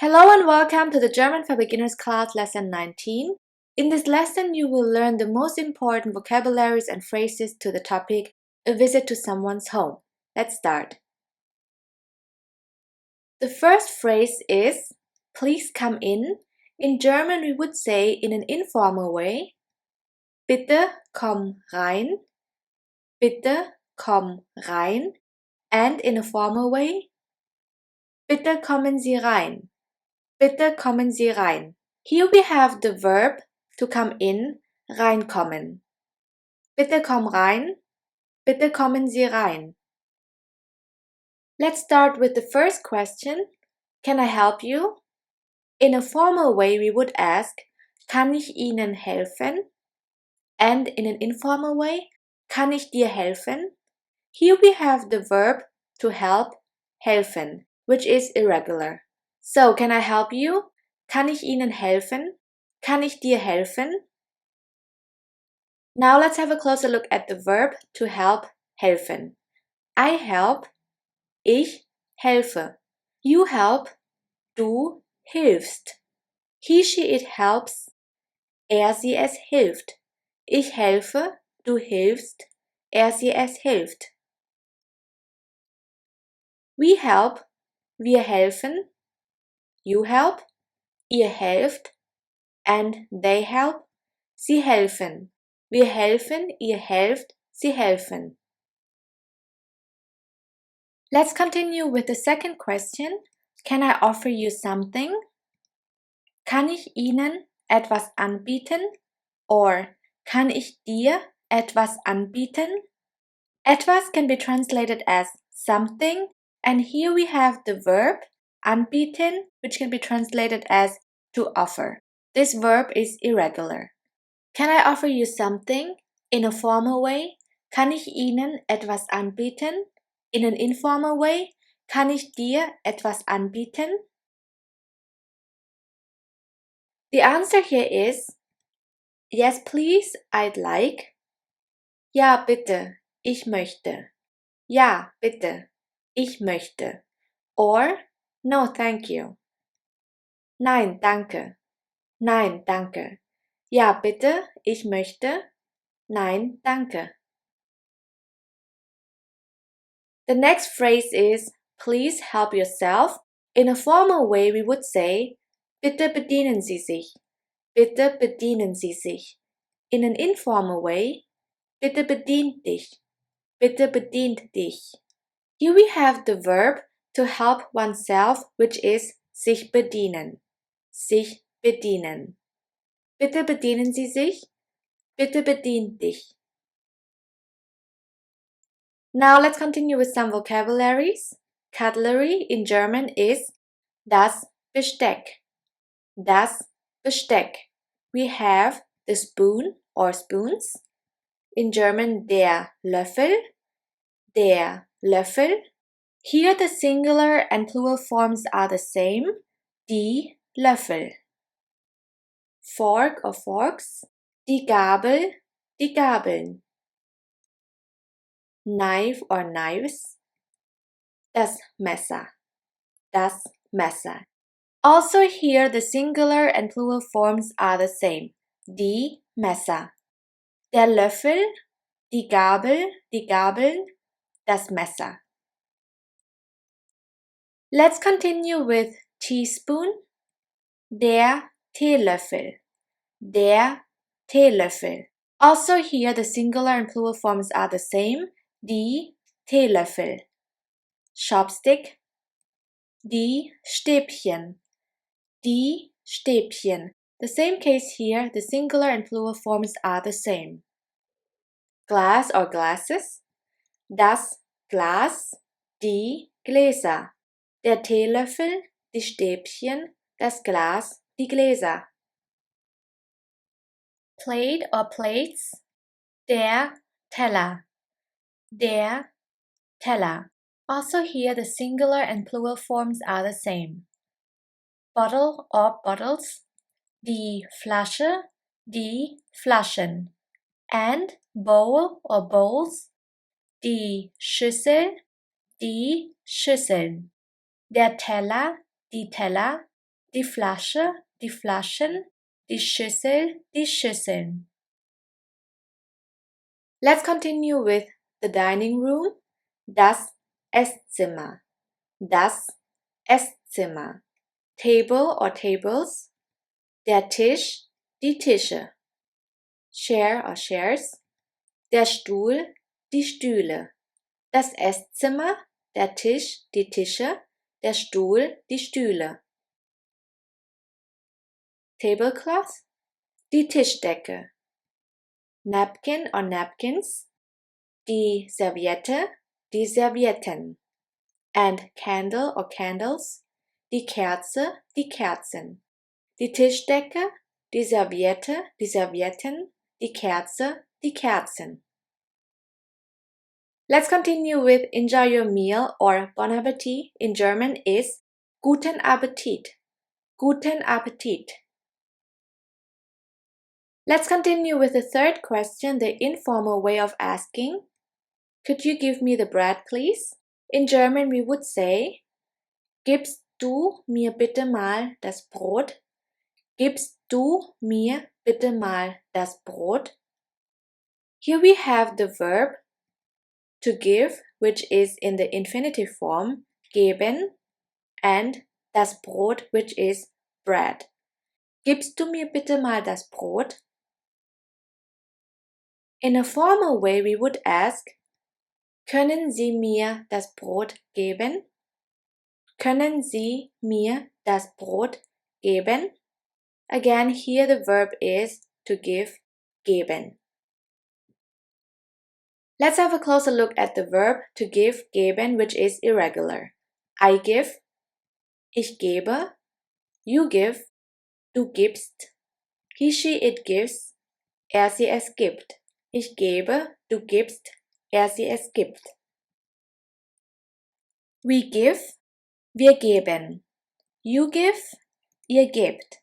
Hello and welcome to the German for Beginners class lesson 19. In this lesson you will learn the most important vocabularies and phrases to the topic a visit to someone's home. Let's start. The first phrase is please come in. In German we would say in an informal way bitte komm rein, bitte komm rein, and in a formal way bitte kommen Sie rein. Bitte kommen Sie rein. Here we have the verb to come in, reinkommen. Bitte komm rein. Bitte kommen Sie rein. Let's start with the first question. Can I help you? In a formal way we would ask, kann ich Ihnen helfen? And in an informal way, kann ich dir helfen? Here we have the verb to help, helfen, which is irregular. So, can I help you? Kann ich Ihnen helfen? Kann ich dir helfen? Now let's have a closer look at the verb to help, helfen. I help, ich helfe. You help, du hilfst. He, she, it helps, sie, es hilft. Ich helfe, du hilfst, sie, es hilft. We help, wir helfen. You help, ihr helft, and they help, sie helfen. Wir helfen, ihr helft, sie helfen. Let's continue with the second question. Can I offer you something? Kann ich Ihnen etwas anbieten? Or kann ich dir etwas anbieten? Etwas can be translated as something, and here we have the verb anbieten, which can be translated as to offer. This verb is irregular. Can I offer you something? In a formal way, kann ich Ihnen etwas anbieten? In an informal way, kann ich dir etwas anbieten? The answer here is yes, please, I'd like. Ja, bitte, ich möchte. Ja, bitte, ich möchte. Or no, thank you. Nein, danke. Nein, danke. Ja, bitte, ich möchte. Nein, danke. The next phrase is please help yourself. In a formal way we would say bitte bedienen Sie sich. Bitte bedienen Sie sich. In an informal way, bitte bedient dich. Bitte bedient dich. Here we have the verb to help oneself, which is sich bedienen. Sich bedienen. Bitte bedienen Sie sich. Bitte bedient dich. Now let's continue with some vocabularies. Cutlery in German is das Besteck. Das Besteck. We have the spoon or spoons. In German der Löffel. Der Löffel. Here the singular and plural forms are the same. Die Löffel. Fork or forks. Die Gabel. Die Gabeln. Knife or knives. Das Messer. Das Messer. Also here the singular and plural forms are the same. Die Messer. Der Löffel, die Gabel, die Gabeln, das Messer. Let's continue with teaspoon. Der Teelöffel. Der Teelöffel. Also here the singular and plural forms are the same. Die Teelöffel. Chopstick. Die Stäbchen. Die Stäbchen. The same case here, the singular and plural forms are the same. Glass or glasses. Das Glas, die Gläser. Der Teelöffel, die Stäbchen, das Glas, die Gläser. Plate or plates. Der Teller. Der Teller. Also here the singular and plural forms are the same. Bottle or bottles. Die Flasche, die Flaschen. And bowl or bowls. Die Schüssel, die Schüsseln. Der Teller, die Teller. die Flasche, die Flaschen, die Schüssel, die Schüsseln. Let's continue with the dining room. Das Esszimmer. Das Esszimmer. Table or tables. Der Tisch, die Tische. Chair or chairs. Der Stuhl, die Stühle. Das Esszimmer, der Tisch, die Tische, der Stuhl, die Stühle. Tablecloth, die Tischdecke. Napkin or napkins, die Serviette, die Servietten. And candle or candles, die Kerze, die Kerzen. Die Tischdecke, die Serviette, die Servietten, die Kerze, die Kerzen. Let's continue with enjoy your meal or bon appetit in German is Guten Appetit. Guten Appetit. Let's continue with the third question, the informal way of asking. Could you give me the bread, please? In German we would say, Gibst du mir bitte mal das Brot? Gibst du mir bitte mal das Brot? Here we have the verb to give, which is in the infinitive form, geben, and das Brot, which is bread. Gibst du mir bitte mal das Brot? In a formal way, we would ask, Können Sie mir das Brot geben? Können Sie mir das Brot geben? Again, here the verb is to give, geben. Let's have a closer look at the verb to give, geben, which is irregular. I give, ich gebe, you give, du gibst, he, she, it gives, sie, es gibt. Ich gebe, du gibst, sie, es gibt. We give, wir geben. You give, ihr gebt.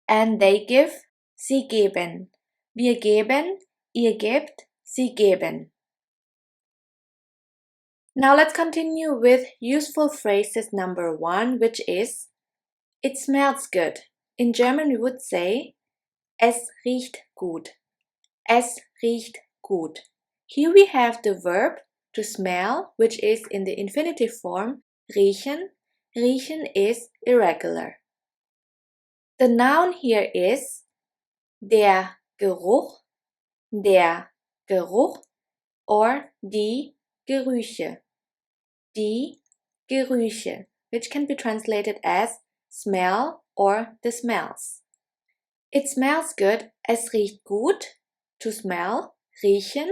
And they give, sie geben. Wir geben, ihr gebt, sie geben. Now let's continue with useful phrases number 1, which is It smells good. In German we would say Es riecht gut. Es riecht gut. Here we have the verb to smell, which is in the infinitive form riechen. Riechen is irregular. The noun here is der Geruch, or die Gerüche, die Gerüche, which can be translated as smell or the smells. It smells good, es riecht gut, to smell, riechen,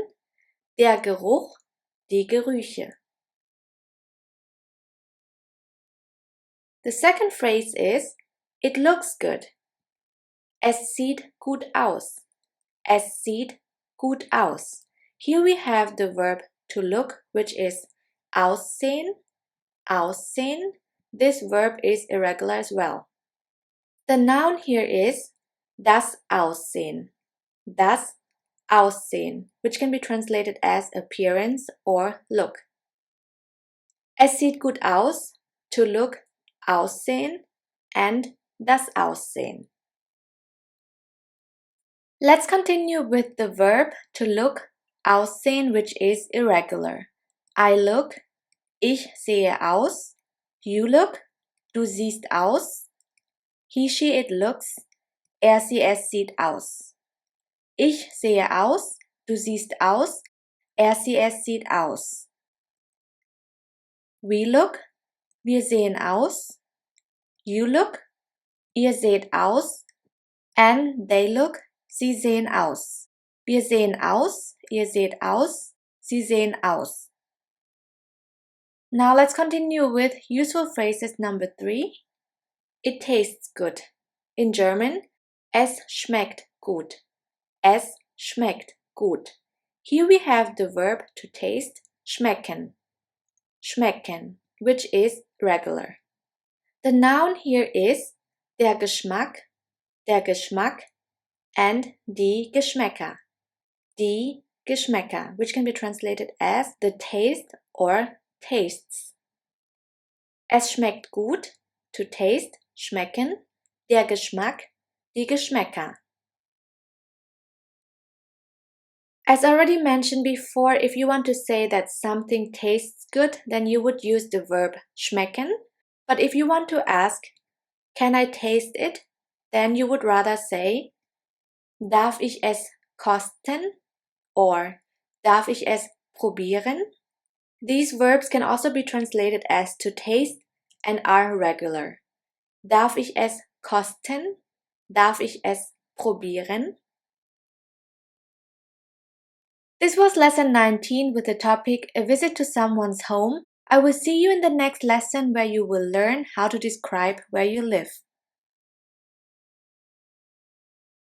der Geruch, die Gerüche. The second phrase is It looks good. Es sieht gut aus. Es sieht gut aus. Here we have the verb to look, which is aussehen, aussehen. This verb is irregular as well. The noun here is das Aussehen. Das Aussehen, which can be translated as appearance or look. Es sieht gut aus, to look, aussehen, and das Aussehen. Let's continue with the verb to look, aussehen, which is irregular. I look, ich sehe aus. You look, du siehst aus. He, she, it looks, sie, es sieht aus. Ich sehe aus, du siehst aus, sie, es sieht aus. We look, wir sehen aus. You look, ihr seht aus. And they look, sie sehen aus. Wir sehen aus, ihr seht aus, sie sehen aus. Now let's continue with useful phrases number 3. It tastes good. In German, es schmeckt gut. Es schmeckt gut. Here we have the verb to taste, schmecken. Schmecken, which is regular. The noun here is der Geschmack, and die Geschmäcker. Die Geschmäcker, which can be translated as the taste or tastes. Es schmeckt gut, to taste, schmecken, der Geschmack, die Geschmäcker. As already mentioned before, if you want to say that something tastes good, then you would use the verb schmecken. But if you want to ask, can I taste it? Then you would rather say, darf ich es kosten? Or darf ich es probieren? These verbs can also be translated as to taste and are regular. Darf ich es kosten? Darf ich es probieren? This was lesson 19 with the topic A Visit to Someone's Home. I will see you in the next lesson where you will learn how to describe where you live.